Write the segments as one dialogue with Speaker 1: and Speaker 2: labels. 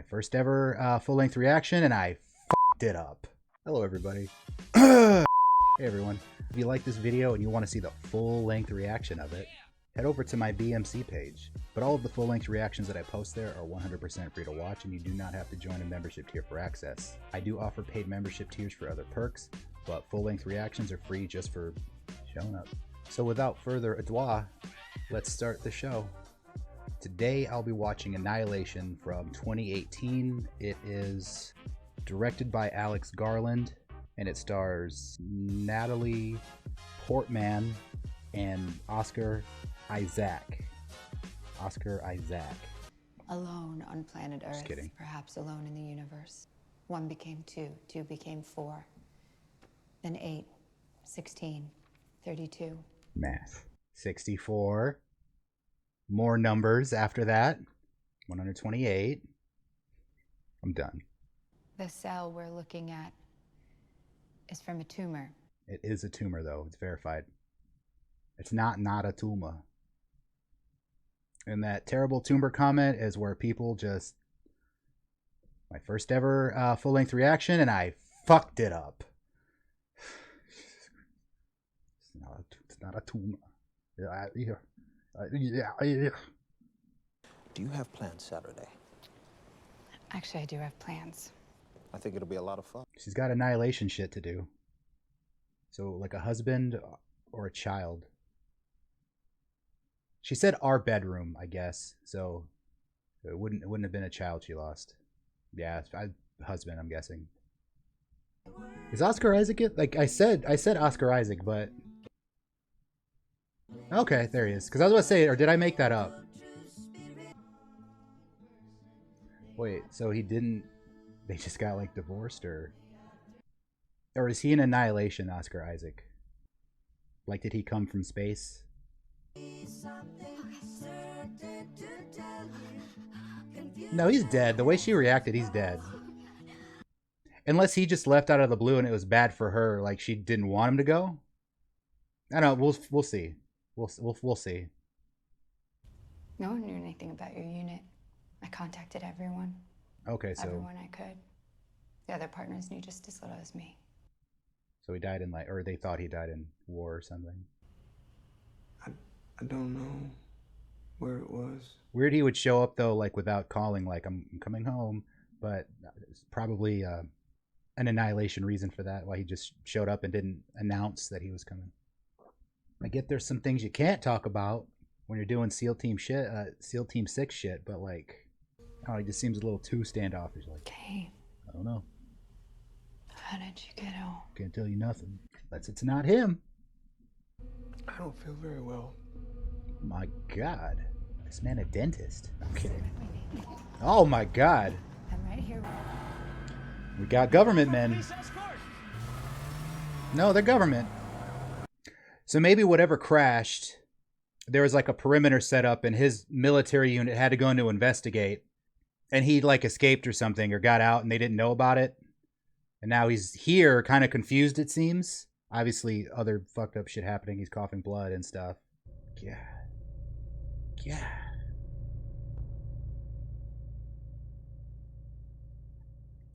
Speaker 1: My first ever full-length reaction, and I f***ed it up. Hello, everybody. Hey, everyone. If you like this video and you want to see the full-length reaction of it, head over to my BMC page. But all of the full-length reactions that I post there are 100% free to watch, and you do not have to join a membership tier for access. I do offer paid membership tiers for other perks, but full-length reactions are free just for showing up. So without further ado, let's start the show. Today I'll be watching Annihilation from 2018. It is directed by Alex Garland, and it stars Natalie Portman and Oscar Isaac.
Speaker 2: Alone on planet Earth.
Speaker 1: Just kidding.
Speaker 2: Perhaps alone in the universe. 1 became 2, 2 became 4. Then 8, 16, 32.
Speaker 1: Math. 64. More numbers after that. 128. I'm done.
Speaker 2: The cell we're looking at is from a tumor.
Speaker 1: It is a tumor, though. It's verified. It's not a tumor. And that terrible tumor comment is where people just... My first ever full-length reaction, and I fucked it up. It's not a tumor.
Speaker 3: Do you have plans Saturday?
Speaker 2: Actually, I do have plans.
Speaker 3: I think it'll be a lot of fun.
Speaker 1: She's got Annihilation shit to do. So, like a husband or a child. She said our bedroom, I guess. So it wouldn't have been a child she lost. Yeah, husband, I'm guessing. Is Oscar Isaac it? Like I said Oscar Isaac, but okay, there he is. Because I was about to say, or did I make that up? Wait, so he didn't... They just got, like, divorced, or is he in Annihilation, Oscar Isaac? Like, did he come from space? No, he's dead. The way she reacted, he's dead. Unless he just left out of the blue and it was bad for her, like she didn't want him to go. I don't know. We'll see. We'll see.
Speaker 2: No one knew anything about your unit. I contacted everyone.
Speaker 1: Okay, so
Speaker 2: everyone I could. The other partners knew just as little as me.
Speaker 1: So he died in, like, or they thought he died in war or something.
Speaker 4: I don't know where it was.
Speaker 1: Weird he would show up though, like without calling, like I'm coming home, but it's probably an Annihilation reason for that, why he just showed up and didn't announce that he was coming. I get there's some things you can't talk about when you're doing SEAL Team shit, SEAL Team 6 shit, but like, I don't know, he just seems a little too standoffish. Like,
Speaker 2: Okay.
Speaker 1: I don't know.
Speaker 2: How did you get home?
Speaker 1: Can't tell you nothing. Unless it's not him.
Speaker 4: I don't feel very well.
Speaker 1: My God. This man a dentist. I'm kidding. Oh my God.
Speaker 2: I'm right here.
Speaker 1: We got government men. No, they're government. So maybe whatever crashed, there was like a perimeter set up and his military unit had to go in to investigate. And he like escaped or something or got out and they didn't know about it. And now he's here kind of confused, it seems. Obviously other fucked up shit happening. He's coughing blood and stuff. Yeah. Yeah.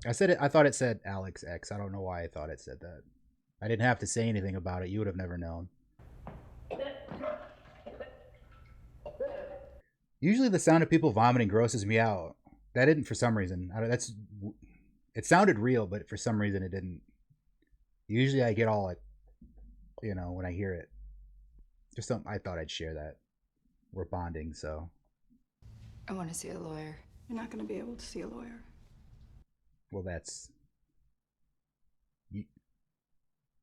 Speaker 1: I said it. I thought it said Alex X. I don't know why I thought it said that. I didn't have to say anything about it. You would have never known. Usually the sound of people vomiting grosses me out. That didn't for some reason. It sounded real, but for some reason it didn't. Usually I get all like, you know, when I hear it. Just something. I thought I'd share that. We're bonding, so.
Speaker 2: I want to see a lawyer.
Speaker 5: You're not going to be able to see a lawyer.
Speaker 1: Well, that's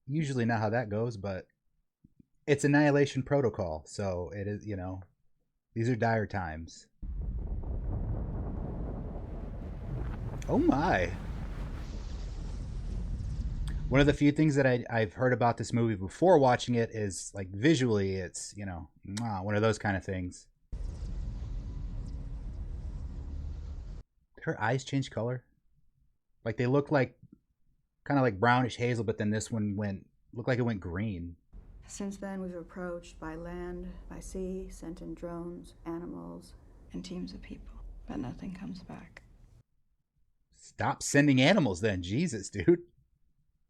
Speaker 1: usually not how that goes, but it's Annihilation protocol, so it is, you know, these are dire times. Oh my. One of the few things that I've heard about this movie before watching it is, like, visually, it's, you know, one of those kind of things. Did her eyes change color? Like, they look like, kind of like brownish hazel, but then this one looked like it went green.
Speaker 5: Since then, we've approached by land, by sea, sent in drones, animals, and teams of people, but nothing comes back.
Speaker 1: Stop sending animals then. Jesus, dude.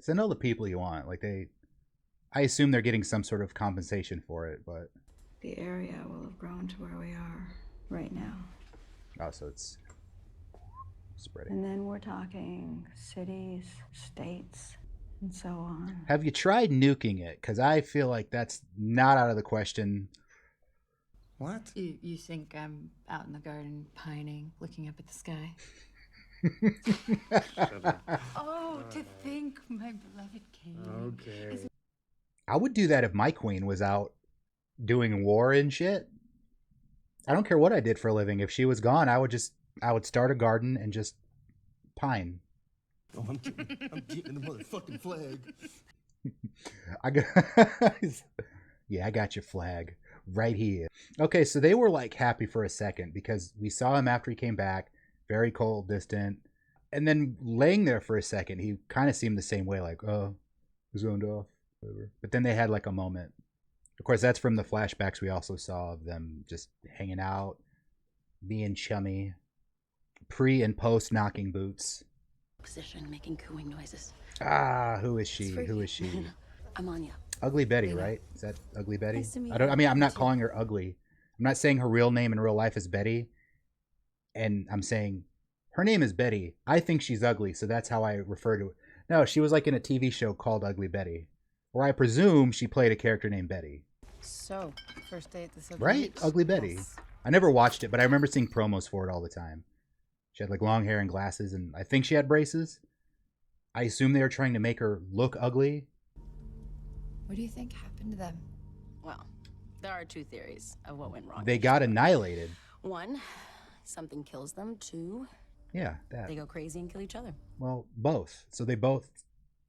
Speaker 1: Send all the people you want. Like, I assume they're getting some sort of compensation for it, but...
Speaker 5: The area will have grown to where we are right now.
Speaker 1: Oh, so it's spreading.
Speaker 5: And then we're talking cities, states, and so on.
Speaker 1: Have you tried nuking it? Because I feel like that's not out of the question.
Speaker 3: What?
Speaker 2: You think I'm out in the garden pining, looking up at the sky? Oh, to think my beloved king.
Speaker 4: Okay.
Speaker 1: I would do that if my queen was out doing war and shit. I don't care what I did for a living. If she was gone, I would start a garden and just pine.
Speaker 3: Oh, I'm getting the motherfucking flag.
Speaker 1: Yeah, I got your flag right here. Okay, so they were like happy for a second because we saw him after he came back, very cold, distant, and then laying there for a second, he kind of seemed the same way, like, oh, zoned off, whatever. But then they had like a moment. Of course, that's from the flashbacks we also saw of them just hanging out, being chummy, pre and post knocking boots.
Speaker 6: Position, making cooing noises.
Speaker 1: Ah, who is she? Who is she?
Speaker 6: I'm Anya.
Speaker 1: Ugly Betty,
Speaker 6: Lena.
Speaker 1: right? Is that Ugly Betty?
Speaker 6: Nice to meet
Speaker 1: I mean, I'm not
Speaker 6: you.
Speaker 1: calling her ugly. I'm not saying her real name in real life is Betty. And I'm saying her name is Betty. I think she's ugly, so that's how I refer to it. No, she was like in a TV show called Ugly Betty, where I presume she played a character named Betty.
Speaker 2: So, first day at the Silver
Speaker 1: Right?
Speaker 2: Beach.
Speaker 1: Ugly Betty.
Speaker 2: Yes.
Speaker 1: I never watched it, but I remember seeing promos for it all the time. She had like long hair and glasses, and I think she had braces. I assume they were trying to make her look ugly.
Speaker 2: What do you think happened to them?
Speaker 6: Well, there are two theories of what went wrong.
Speaker 1: They got annihilated.
Speaker 6: One, something kills them. Two,
Speaker 1: Yeah, that.
Speaker 6: they go crazy and kill each other.
Speaker 1: Well, both. So they both,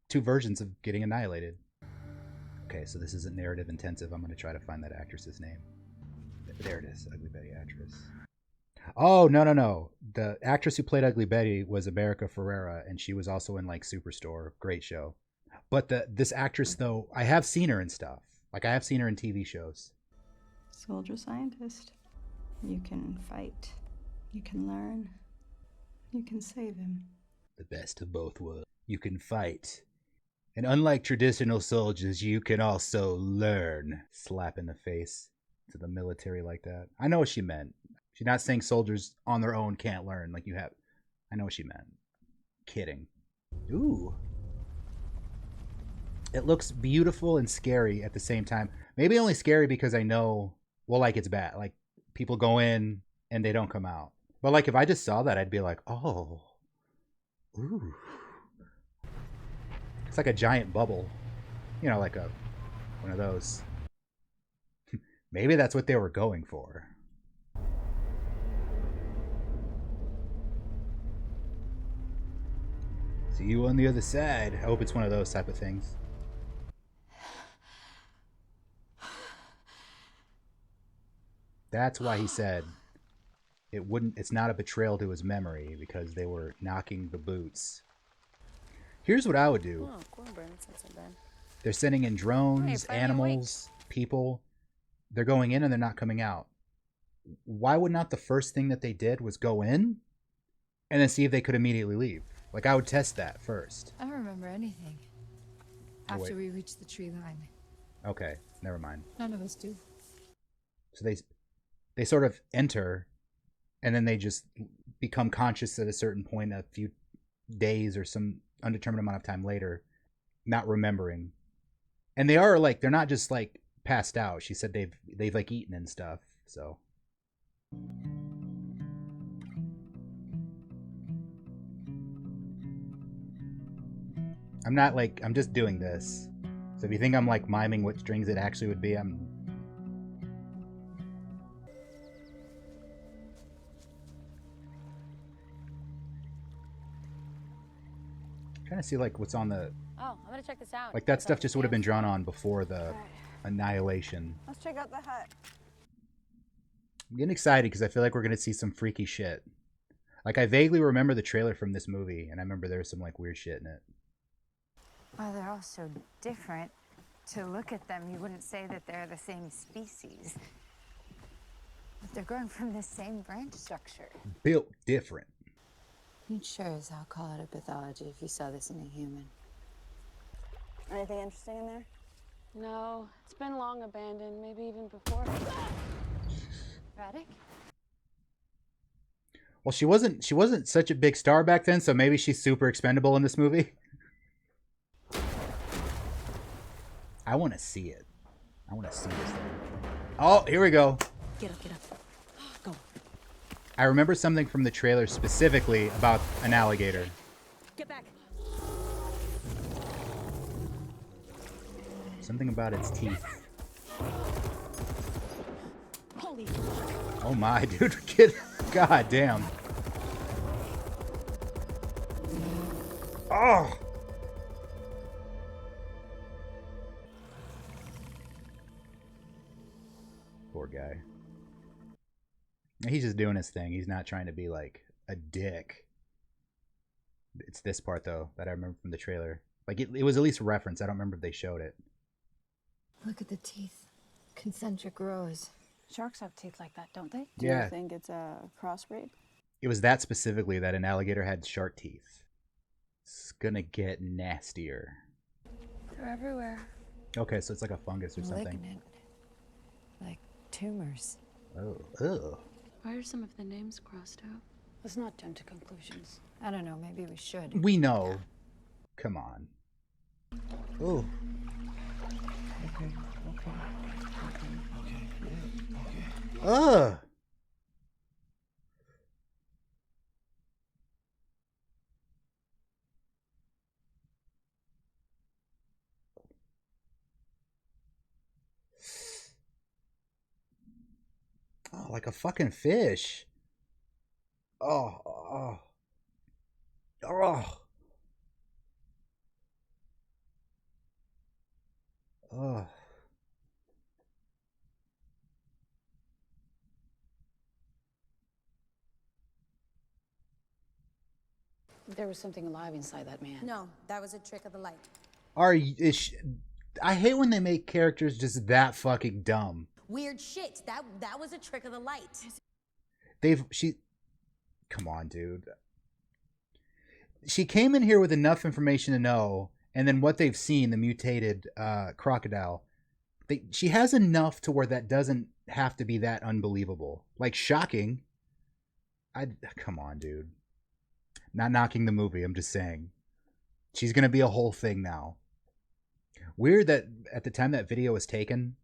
Speaker 1: two versions of getting annihilated. Okay, so this isn't narrative intensive. I'm going to try to find that actress's name. There it is, Ugly Betty actress. Oh, no. The actress who played Ugly Betty was America Ferrera, and she was also in like Superstore. Great show. But this actress, though, I have seen her in stuff. Like, I have seen her in TV shows.
Speaker 5: Soldier scientist. You can fight. You can learn. You can save him.
Speaker 1: The best of both worlds. You can fight. And unlike traditional soldiers, you can also learn. Slap in the face to the military like that. I know what she meant. She's not saying soldiers on their own can't learn like you have. I know what she meant. Kidding. Ooh. It looks beautiful and scary at the same time. Maybe only scary because I know, well, like it's bad. Like people go in and they don't come out. But like if I just saw that, I'd be like, oh. Ooh. It's like a giant bubble. You know, like one of those. Maybe that's what they were going for. See you on the other side. I hope it's one of those type of things. That's why he said it's not a betrayal to his memory because they were knocking the boots. Here's what I would do.
Speaker 6: Oh, cornbread. That's not so bad.
Speaker 1: They're sending in drones,
Speaker 6: finally
Speaker 1: animals, people. They're going in and they're not coming out. Why would not the first thing that they did was go in and then see if they could immediately leave? Like, I would test that first.
Speaker 2: I don't remember anything.
Speaker 1: Oh,
Speaker 2: After
Speaker 1: wait.
Speaker 2: we reached the tree line.
Speaker 1: Okay, never mind.
Speaker 2: None of us do.
Speaker 1: So they sort of enter and then they just become conscious at a certain point a few days or some undetermined amount of time later, not remembering. And they are like, they're not just like passed out. She said they've like eaten and stuff. So I'm just doing this. So if you think I'm like miming what strings it actually would be, I'm trying to see like what's on the,
Speaker 6: Oh, I'm gonna check this out.
Speaker 1: like that stuff just would have been drawn on before the annihilation.
Speaker 5: Let's check out the hut.
Speaker 1: I'm getting excited because I feel like we're going to see some freaky shit. Like I vaguely remember the trailer from this movie and I remember there was some like weird shit in it.
Speaker 7: Well, they're all so different. To look at them, you wouldn't say that they're the same species. But they're growing from the same branch structure.
Speaker 1: Built different.
Speaker 2: You'd sure as hell call it a pathology if you saw this in a human.
Speaker 5: Anything interesting in there?
Speaker 8: No, it's been long abandoned, maybe even before.
Speaker 2: Raddick?
Speaker 1: Well, she wasn't such a big star back then, so maybe she's super expendable in this movie. I want to see it. I want to see this thing. Oh, here we go.
Speaker 6: Get up, get up. Go.
Speaker 1: I remember something from the trailer specifically about an alligator.
Speaker 6: Get back.
Speaker 1: Something about its teeth.
Speaker 6: Holy fuck.
Speaker 1: Oh my, dude. Get, god damn. Oh. Poor guy. He's just doing his thing. He's not trying to be like a dick. It's this part though that I remember from the trailer. Like it was at least a reference. I don't remember if they showed it.
Speaker 2: Look at the teeth. Concentric rows.
Speaker 8: Sharks have teeth like that, don't they?
Speaker 5: Do
Speaker 1: Yeah.
Speaker 5: you think it's a crossbreed?
Speaker 1: It was that specifically that an alligator had shark teeth. It's gonna get nastier.
Speaker 8: They're everywhere.
Speaker 1: Okay, so it's like a fungus or something.
Speaker 2: Malignant. Like tumors.
Speaker 1: Oh, ugh.
Speaker 8: Why are some of the names crossed out? Let's not jump to conclusions.
Speaker 2: I don't know, maybe we should.
Speaker 1: We know. Come on. Ooh. Ugh. Oh, like a fucking fish. Oh, oh. Oh. Oh.
Speaker 6: There was something alive inside that man.
Speaker 9: No, that was a trick of the light.
Speaker 1: I hate when they make characters just that fucking dumb.
Speaker 9: Weird shit. That was a trick of the light.
Speaker 1: Come on, dude. She came in here with enough information to know, and then what they've seen, the mutated crocodile, she has enough to where that doesn't have to be that unbelievable. Like, shocking. Come on, dude. Not knocking the movie, I'm just saying. She's going to be a whole thing now. Weird that at the time that video was taken,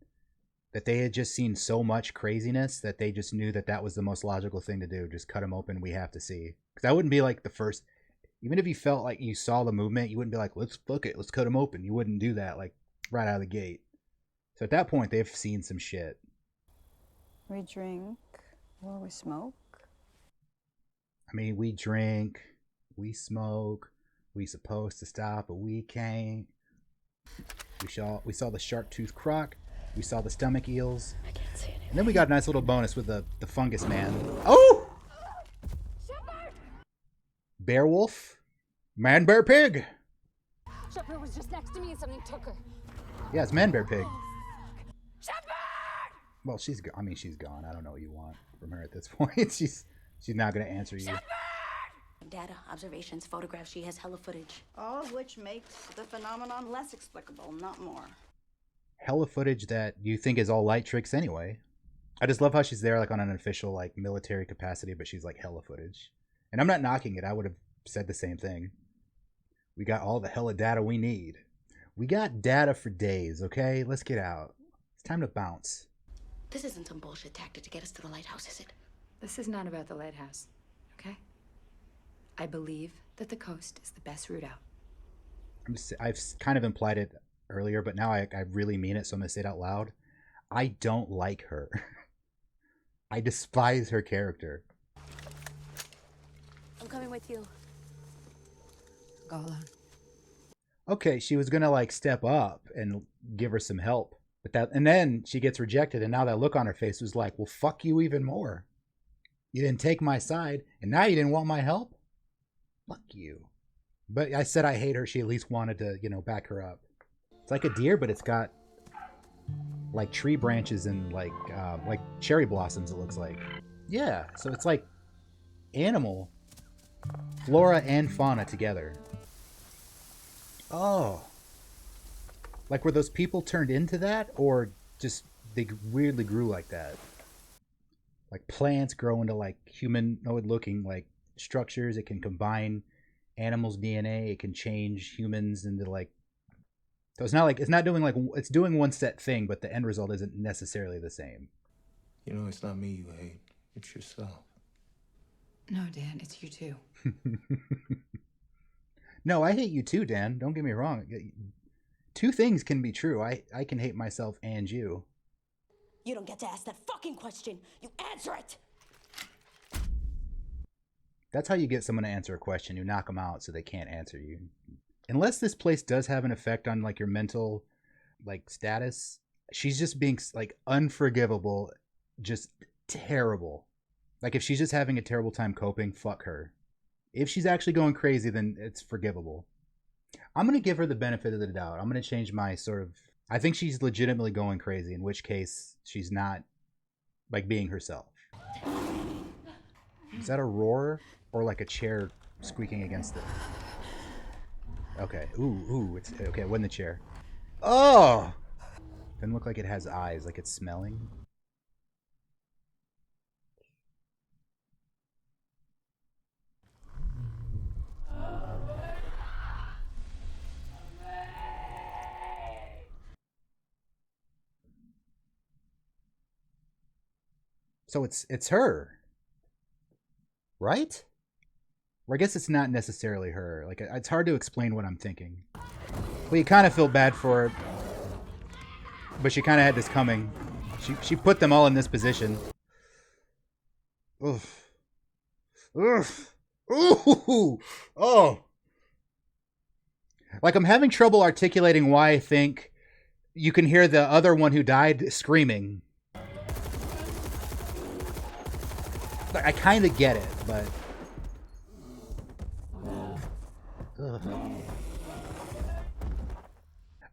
Speaker 1: that they had just seen so much craziness that they just knew that that was the most logical thing to do. Just cut him open, we have to see. Because that wouldn't be like the first... Even if you felt like you saw the movement, you wouldn't be like, let's cut him open. You wouldn't do that, like, right out of the gate. So at that point, they've seen some shit.
Speaker 5: We drink or we smoke.
Speaker 1: I mean, we drink, we smoke, we supposed to stop, but we can't. We saw the shark tooth croc. We saw the stomach eels.
Speaker 6: I can't see anything.
Speaker 1: And then we got a nice little bonus with the fungus man. Oh!
Speaker 8: Shepard!
Speaker 1: Beowulf. Man, bear, pig.
Speaker 8: Shepard was just next to me and something took her.
Speaker 1: Yeah, it's man, bear, pig.
Speaker 8: Shepard!
Speaker 1: Well, she's gone. I don't know what you want from her at this point. She's not going to answer you.
Speaker 6: Data, observations, photographs, she has hella footage.
Speaker 5: All of which makes the phenomenon less explicable, not more.
Speaker 1: Hella footage that you think is all light tricks anyway. I just love how she's there like on an official like military capacity, but she's like hella footage. And I'm not knocking it. I would have said the same thing. We got all the hella data we need. We got data for days, okay? Let's get out. It's time to bounce.
Speaker 6: This isn't some bullshit tactic to get us to the lighthouse, is it?
Speaker 2: This is not about the lighthouse, okay? I believe that the coast is the best route out.
Speaker 1: I've kind of implied it earlier, but now I really mean it, so I'm going to say it out loud. I don't like her. I despise her character.
Speaker 6: I'm coming with you.
Speaker 2: Go alone.
Speaker 1: Okay, she was going to like step up and give her some help. And then she gets rejected, and now that look on her face was like, well, fuck you even more. You didn't take my side, and now you didn't want my help? Fuck you. But I said I hate her. She at least wanted to, back her up. It's like a deer, but it's got like tree branches and like cherry blossoms, it looks like. Yeah, so it's like animal, Flora and fauna together. Oh. Like, were those people turned into that? Or just they weirdly grew like that? Like, plants grow into, like, humanoid-looking, like, structures. It can combine animals' DNA. It can change humans into, like... So it's not like... It's not doing, like... It's doing one set thing, but the end result isn't necessarily the same.
Speaker 3: You know, it's not me you hate. It's yourself.
Speaker 2: No, Dan, it's you too.
Speaker 1: No, I hate you too, Dan. Don't get me wrong. Two things can be true. I can hate myself and you.
Speaker 9: You don't get to ask that fucking question. You answer it.
Speaker 1: That's how you get someone to answer a question. You knock them out so they can't answer you. Unless this place does have an effect on, like, your mental, like, status, she's just being, like, unforgivable, just terrible. Like, if she's just having a terrible time coping, fuck her. If she's actually going crazy, then it's forgivable. I'm going to give her the benefit of the doubt. I'm going to change my sort of... I think she's legitimately going crazy, in which case she's not, like, being herself. Is that a roar or, like, a chair squeaking against it? Okay. Ooh, it's... Okay, it wasn't the chair. Oh! Doesn't look like it has eyes, like it's smelling. So it's her, right? Or I guess it's not necessarily her. Like, it's hard to explain what I'm thinking. Well, you kind of feel bad for her, but she kind of had this coming. She put them all in this position. Oof. Oof. Ooh. Oh. Like, I'm having trouble articulating why I think you can hear the other one who died screaming. I kind of get it, but... Ugh.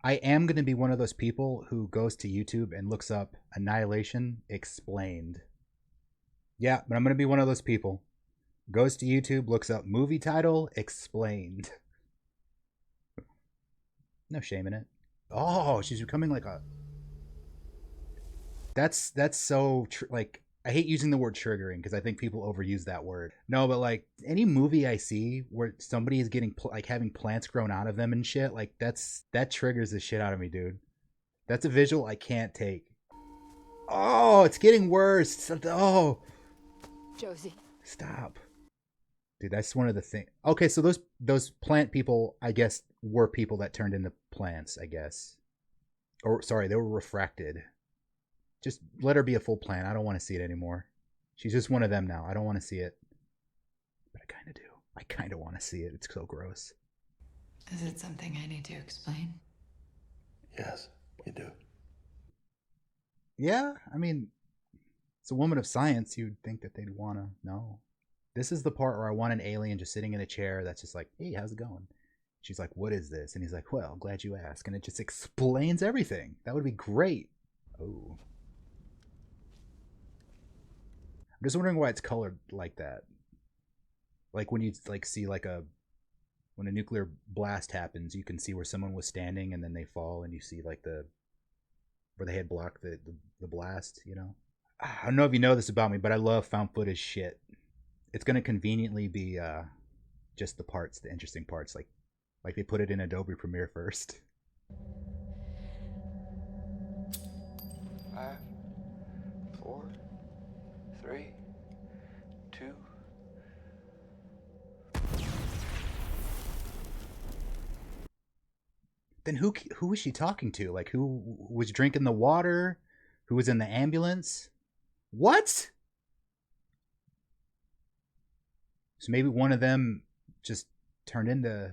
Speaker 1: I am going to be one of those people who goes to YouTube and looks up Annihilation Explained. Yeah, but I'm going to be one of those people. Goes to YouTube, looks up movie title, Explained. No shame in it. Oh, she's becoming like a... That's so... like... I hate using the word triggering because I think people overuse that word. No, but like any movie I see where somebody is getting like having plants grown out of them and shit, like that triggers the shit out of me, dude. That's a visual I can't take. Oh, it's getting worse. Oh,
Speaker 2: Josie.
Speaker 1: Stop. Dude, that's one of the things. Okay, so those plant people, I guess, were people that turned into plants, I guess. Or sorry, they were refracted. Just let her be a full plant. I don't want to see it anymore. She's just one of them now. I don't want to see it. But I kind of do. I kind of want to see it. It's so gross.
Speaker 2: Is it something I need to explain?
Speaker 3: Yes, you do.
Speaker 1: Yeah, I mean, it's a woman of science. You'd think that they'd want to know. This is the part where I want an alien just sitting in a chair that's just like, hey, how's it going? She's like, what is this? And he's like, well, glad you asked. And it just explains everything. That would be great. Oh. I'm just wondering why it's colored like that. Like when you like see like when a nuclear blast happens, you can see where someone was standing and then they fall and you see like where they had blocked the blast, you know? I don't know if you know this about me, but I love found footage shit. It's going to conveniently be just the parts, the interesting parts. Like they put it in Adobe Premiere first.
Speaker 4: 5, 4, 3, 2.
Speaker 1: Then who was she talking to? Like who was drinking the water? Who was in the ambulance? What? So maybe one of them just turned into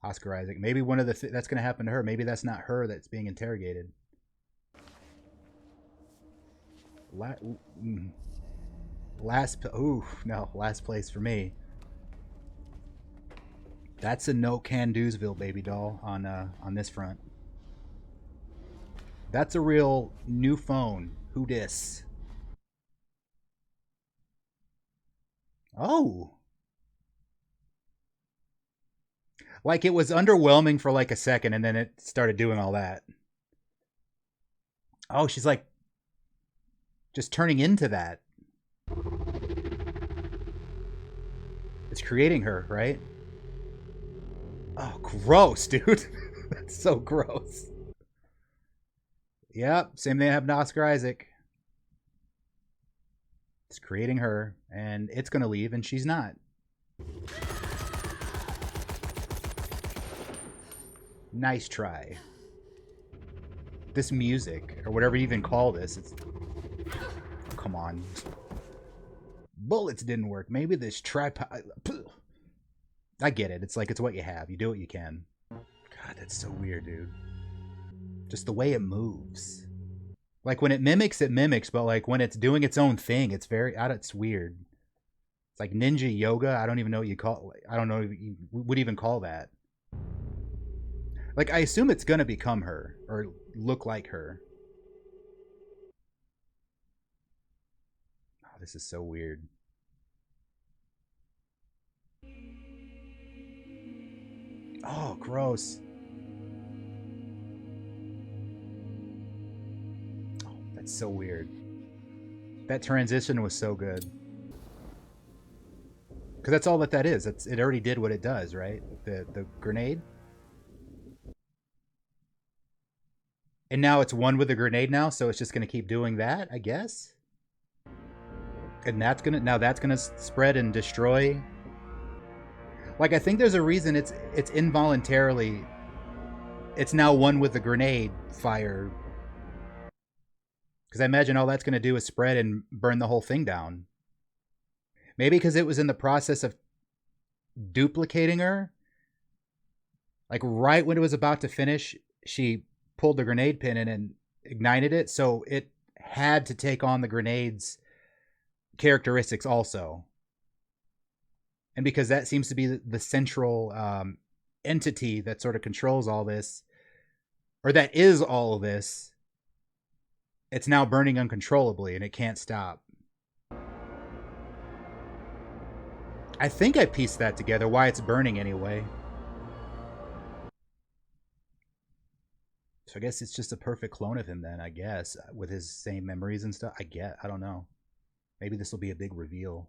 Speaker 1: Oscar Isaac. Maybe one of that's going to happen to her. Maybe that's not her that's being interrogated. Last place for me. That's a no can do'sville, baby doll, on this front. That's a real new phone. Who dis? Oh. Like, it was underwhelming for like a second, and then it started doing all that. Oh, she's like just turning into that. It's creating her, right? Oh, gross, dude. That's so gross. Yep, same thing happened to Oscar Isaac. It's creating her, and it's gonna leave, and she's not. Nice try. This music, or whatever you even call this, it's... Come on. Bullets didn't work. Maybe this tripod... I get it. It's like, it's what you have. You do what you can. God, that's so weird, dude. Just the way it moves. Like, when it mimics, but like when it's doing its own thing, it's very... It's weird. It's like ninja yoga. I don't even know what you call... I don't know what you would even call that. Like, I assume it's gonna become her, or look like her. Oh, this is so weird. Oh, gross. Oh, that's so weird. That transition was so good. Because that's all that is. It already did what it does, right? The grenade. And now it's one with the grenade now, so it's just going to keep doing that, I guess. And that's going to spread and destroy. Like, I think there's a reason it's involuntarily, it's now one with the grenade fire. Because I imagine all that's going to do is spread and burn the whole thing down. Maybe because it was in the process of duplicating her. Like, right when it was about to finish, she pulled the grenade pin in and ignited it, so it had to take on the grenade's characteristics also. And because that seems to be the central entity that sort of controls all this, or that is all of this, it's now burning uncontrollably and it can't stop. I think I pieced that together, why it's burning anyway. So I guess it's just a perfect clone of him then, I guess, with his same memories and stuff. I don't know. Maybe this will be a big reveal.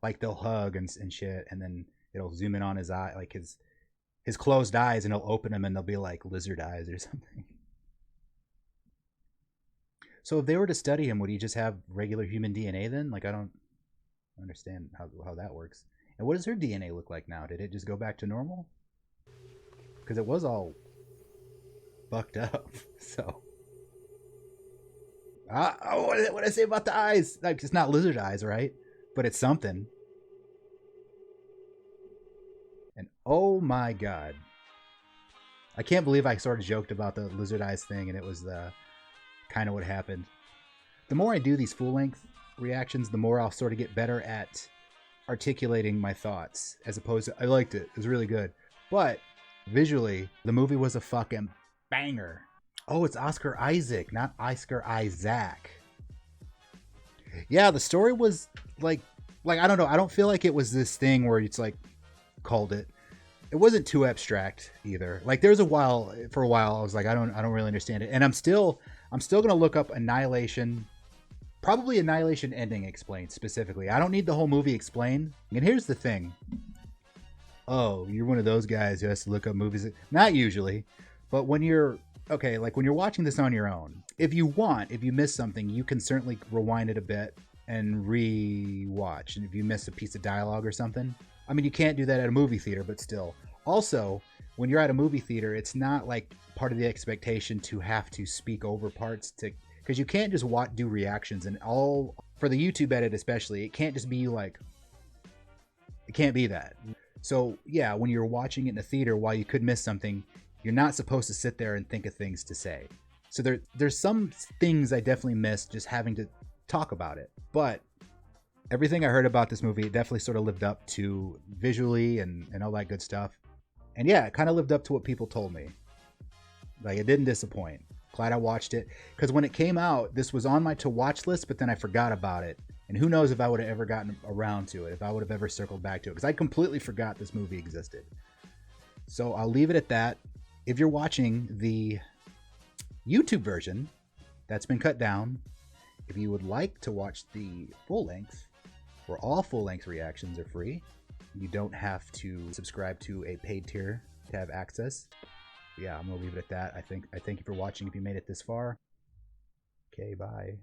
Speaker 1: Like, they'll hug and shit, and then it'll zoom in on his eye, like his closed eyes, and he'll open them and they'll be like lizard eyes or something. So if they were to study him, would he just have regular human DNA then? Like, I don't understand how that works. And what does her DNA look like now? Did it just go back to normal? Because it was all fucked up. So what did I say about the eyes? Like, it's not lizard eyes, right? But it's something. And oh my god, I can't believe I sort of joked about the lizard eyes thing, and it was the kind of what happened. The more I do these full length reactions, the more I'll sort of get better at articulating my thoughts, as opposed to, I liked it, it was really good, but visually the movie was a fucking banger. Oh, it's Oscar Isaac, not Oscar Isaac. Yeah, the story was like I don't know, I don't feel like it was this thing where it's like called it. It wasn't too abstract either. Like, there's for a while I was like, I don't really understand it. And I'm still gonna look up Annihilation. Probably Annihilation ending explained specifically. I don't need the whole movie explained. And here's the thing. Oh, you're one of those guys who has to look up movies. Not usually, but when you're okay, like when you're watching this on your own, if you miss something, you can certainly rewind it a bit and re-watch. And if you miss a piece of dialogue or something, I mean, you can't do that at a movie theater, but still. Also, when you're at a movie theater, it's not like part of the expectation to have to speak over parts because you can't just do reactions, and all for the YouTube edit especially, it can't just be like, it can't be that. So yeah, when you're watching it in a theater, while you could miss something, you're not supposed to sit there and think of things to say. So there's some things I definitely missed just having to talk about it. But everything I heard about this movie, it definitely sort of lived up to visually and all that good stuff. And yeah, it kind of lived up to what people told me. Like, it didn't disappoint. Glad I watched it. Because when it came out, this was on my to-watch list, but then I forgot about it And who knows if I would have ever gotten around to it, if I would have ever circled back to it, because I completely forgot this movie existed. So I'll leave it at that. If you're watching the YouTube version that's been cut down, if you would like to watch the full length, where all full length reactions are free, you don't have to subscribe to a paid tier to have access. Yeah, I'm gonna leave it at that. I thank you for watching if you made it this far. Okay, bye.